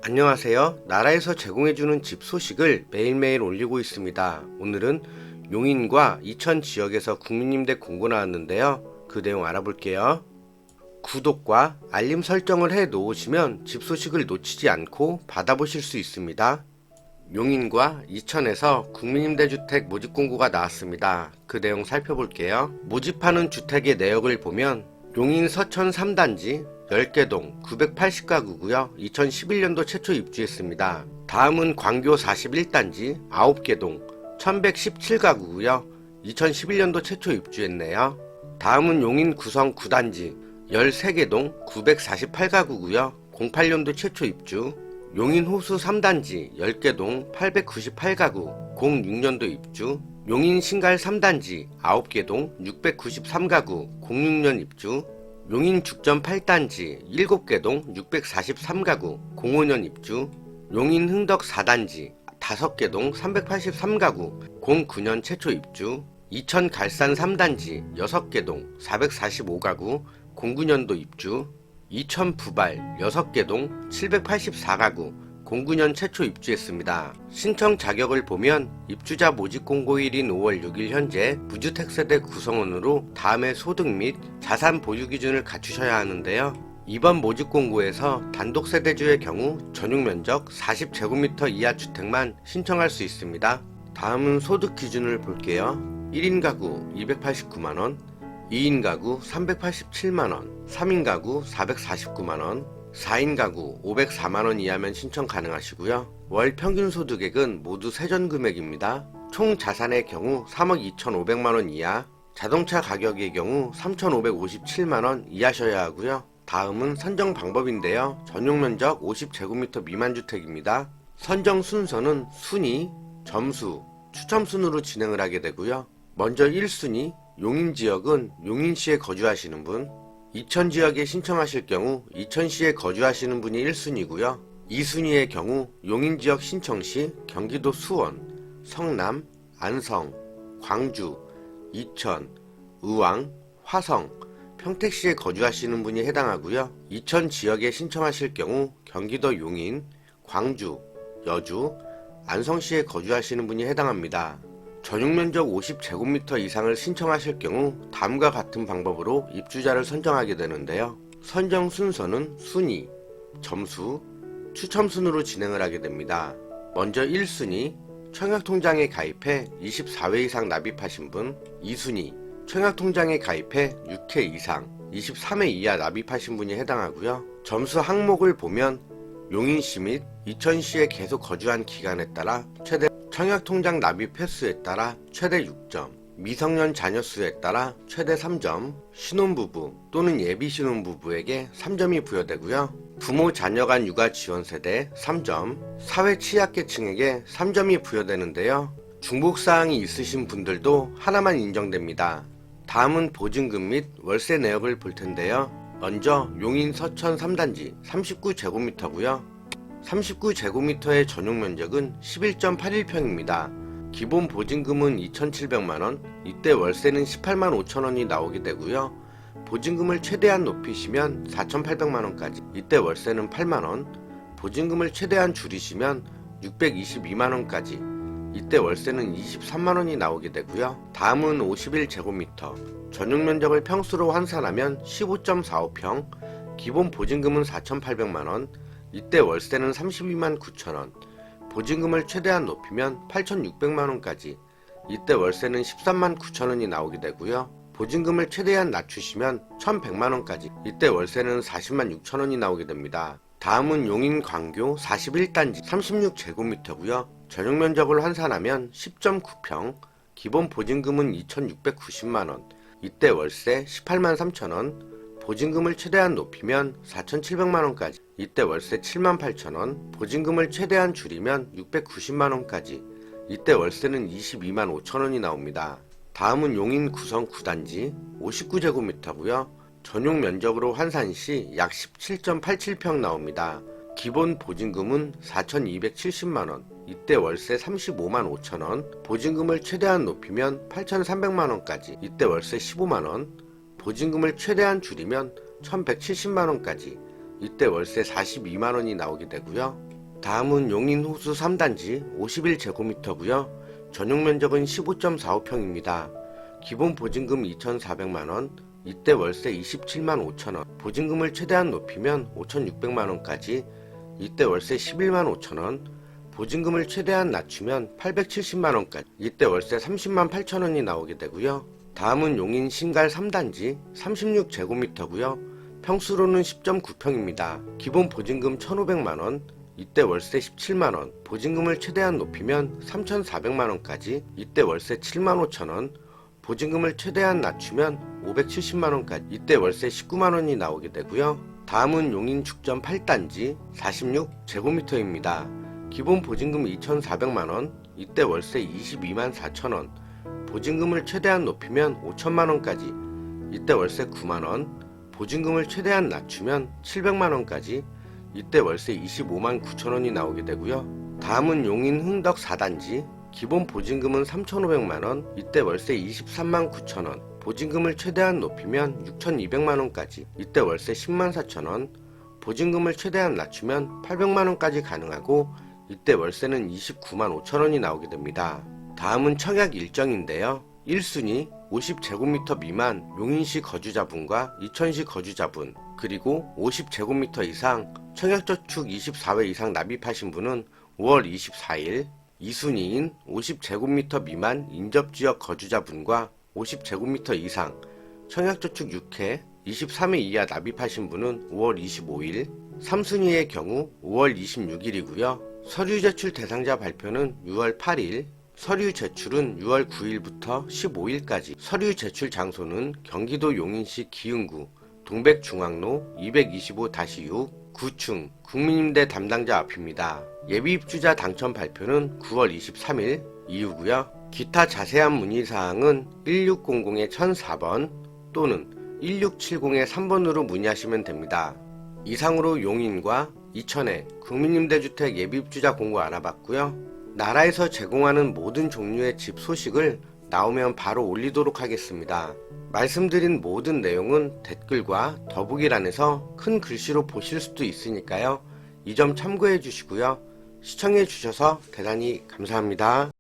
안녕하세요. 나라에서 제공해주는 집 소식을 매일매일 올리고 있습니다. 오늘은 용인과 이천 지역에서 국민임대 공고 나왔는데요. 그 내용 알아볼게요. 구독과 알림 설정을 해 놓으시면 집 소식을 놓치지 않고 받아보실 수 있습니다. 용인과 이천에서 국민임대주택 모집 공고가 나왔습니다. 그 내용 살펴볼게요. 모집하는 주택의 내역을 보면 용인 서천 3단지 10개동 980가구고요. 2011년도 최초 입주했습니다. 다음은 광교 41단지 9개동 1117가구고요. 2011년도 최초 입주했네요. 다음은 용인 구성 9단지 13개동 948가구고요. 08년도 최초 입주. 용인 호수 3단지 10개동 898가구 06년도 입주. 용인 신갈 3단지 9개동 693가구 06년 입주. 용인 죽전 8단지 7개동 643가구 05년 입주. 용인 흥덕 4단지 5개동 383가구 09년 최초 입주. 이천 갈산 3단지 6개동 445가구 09년도 입주. 이천 부발 6개동 784가구 09년 최초 입주했습니다. 신청 자격을 보면 입주자 모집 공고일인 5월 6일 현재 무주택 세대 구성원으로 다음의 소득 및 자산 보유 기준을 갖추셔야 하는데요. 이번 모집 공고에서 단독 세대주의 경우 전용 면적 40제곱미터 이하 주택만 신청할 수 있습니다. 다음은 소득 기준을 볼게요. 1인 가구 289만원, 2인 가구 387만원, 3인 가구 449만원, 4인 가구 504만원 이하면 신청 가능하시고요. 월 평균 소득액은 모두 세전 금액입니다. 총 자산의 경우 3억 2,500만원 이하, 자동차 가격의 경우 3,557만원 이하셔야 하고요. 다음은 선정 방법인데요. 전용 면적 50제곱미터 미만 주택입니다. 선정 순서는 순위, 점수, 추첨 순으로 진행을 하게 되고요. 먼저 1순위, 용인 지역은 용인시에 거주하시는 분, 이천 지역에 신청하실 경우 이천시에 거주하시는 분이 1순위고요. 2순위의 경우 용인 지역 신청 시 경기도 수원, 성남, 안성, 광주, 이천, 의왕, 화성, 평택시에 거주하시는 분이 해당하고요. 이천 지역에 신청하실 경우 경기도 용인, 광주, 여주, 안성시에 거주하시는 분이 해당합니다. 전용면적 50제곱미터 이상을 신청하실 경우 다음과 같은 방법으로 입주자를 선정하게 되는데요. 선정 순서는 순위, 점수, 추첨 순으로 진행을 하게 됩니다. 먼저 1순위, 청약통장에 가입해 24회 이상 납입하신 분. 2순위, 청약통장에 가입해 6회 이상 23회 이하 납입하신 분이 해당하고요. 점수 항목을 보면 용인시 및 이천시에 계속 거주한 기간에 따라 최대 청약통장 납입 횟수에 따라 최대 6점, 미성년 자녀 수에 따라 최대 3점, 신혼부부 또는 예비 신혼부부에게 3점이 부여되고요. 부모 자녀 간 육아 지원 세대 3점, 사회 취약계층에게 3점이 부여되는데요. 중복사항이 있으신 분들도 하나만 인정됩니다. 다음은 보증금 및 월세 내역을 볼 텐데요. 먼저 용인 서천 3단지 39제곱미터고요. 39제곱미터의 전용 면적은 11.81평입니다. 기본 보증금은 2,700만원, 이때 월세는 18만 5천원이 나오게 되고요. 보증금을 최대한 높이시면 4,800만원까지, 이때 월세는 8만원, 보증금을 최대한 줄이시면 622만원까지, 이때 월세는 23만원이 나오게 되고요. 다음은 51제곱미터, 전용 면적을 평수로 환산하면 15.45평, 기본 보증금은 4,800만원, 이때 월세는 32만 9천원, 보증금을 최대한 높이면 8,600만원까지, 이때 월세는 13만 9천원이 나오게 되고요. 보증금을 최대한 낮추시면 1,100만원까지, 이때 월세는 40만 6천원이 나오게 됩니다. 다음은 용인 광교 41단지 36제곱미터고요. 전용 면적을 환산하면 10.9평, 기본 보증금은 2,690만원, 이때 월세 18만 3천원, 보증금을 최대한 높이면 4,700만원까지, 이때 월세 7만 8천원, 보증금을 최대한 줄이면 690만원까지, 이때 월세는 22만 5천원이 나옵니다. 다음은 용인 구성 9단지 59제곱미터고요. 전용 면적으로 환산 시 약 17.87평 나옵니다. 기본 보증금은 4,270만원, 이때 월세 35만 5천원, 보증금을 최대한 높이면 8,300만원까지, 이때 월세 15만원, 보증금을 최대한 줄이면 1,170만원까지, 이때 월세 42만원이 나오게 되고요. 다음은 용인 호수 3단지 51제곱미터고요. 전용 면적은 15.45평입니다. 기본 보증금 2,400만원, 이때 월세 27만 5천원, 보증금을 최대한 높이면 5,600만원까지, 이때 월세 11만 5천원, 보증금을 최대한 낮추면 870만원까지, 이때 월세 30만 8천원이 나오게 되고요. 다음은 용인 신갈 3단지 36제곱미터고요. 평수로는 10.9평입니다. 기본 보증금 1,500만원, 이때 월세 17만원, 보증금을 최대한 높이면 3,400만원까지, 이때 월세 7만 5천원, 보증금을 최대한 낮추면 570만원까지, 이때 월세 19만원이 나오게 되고요. 다음은 용인 축전 8단지 46제곱미터입니다. 기본 보증금 2,400만원, 이때 월세 22만 4천원, 보증금을 최대한 높이면 5천만원까지, 이때 월세 9만원, 보증금을 최대한 낮추면 700만원까지, 이때 월세 25만 9천원이 나오게 되고요. 다음은 용인 흥덕 4단지, 기본 보증금은 3,500만원, 이때 월세 23만 9천원, 보증금을 최대한 높이면 6,200만원까지, 이때 월세 10만 4천원, 보증금을 최대한 낮추면 800만원까지 가능하고, 이때 월세는 29만 5천원이 나오게 됩니다. 다음은 청약 일정인데요. 1순위 50제곱미터 미만 용인시 거주자분과 이천시 거주자분, 그리고 50제곱미터 이상 청약저축 24회 이상 납입하신 분은 5월 24일, 2순위인 50제곱미터 미만 인접지역 거주자분과 50제곱미터 이상 청약저축 6회 23회 이하 납입하신 분은 5월 25일, 3순위의 경우 5월 26일이고요. 서류 제출 대상자 발표는 6월 8일, 서류 제출은 6월 9일부터 15일까지, 서류 제출 장소는 경기도 용인시 기흥구 동백중앙로 225-6 9층 국민임대 담당자 앞입니다. 예비입주자 당첨 발표는 9월 23일 이후고요. 기타 자세한 문의사항은 1600-1004번 또는 1670-3번으로 문의하시면 됩니다. 이상으로 용인과 이천의 국민임대주택 예비입주자 공고 알아봤고요. 나라에서 제공하는 모든 종류의 집 소식을 나오면 바로 올리도록 하겠습니다. 말씀드린 모든 내용은 댓글과 더보기란에서 큰 글씨로 보실 수도 있으니까요. 이 점 참고해 주시고요. 시청해 주셔서 대단히 감사합니다.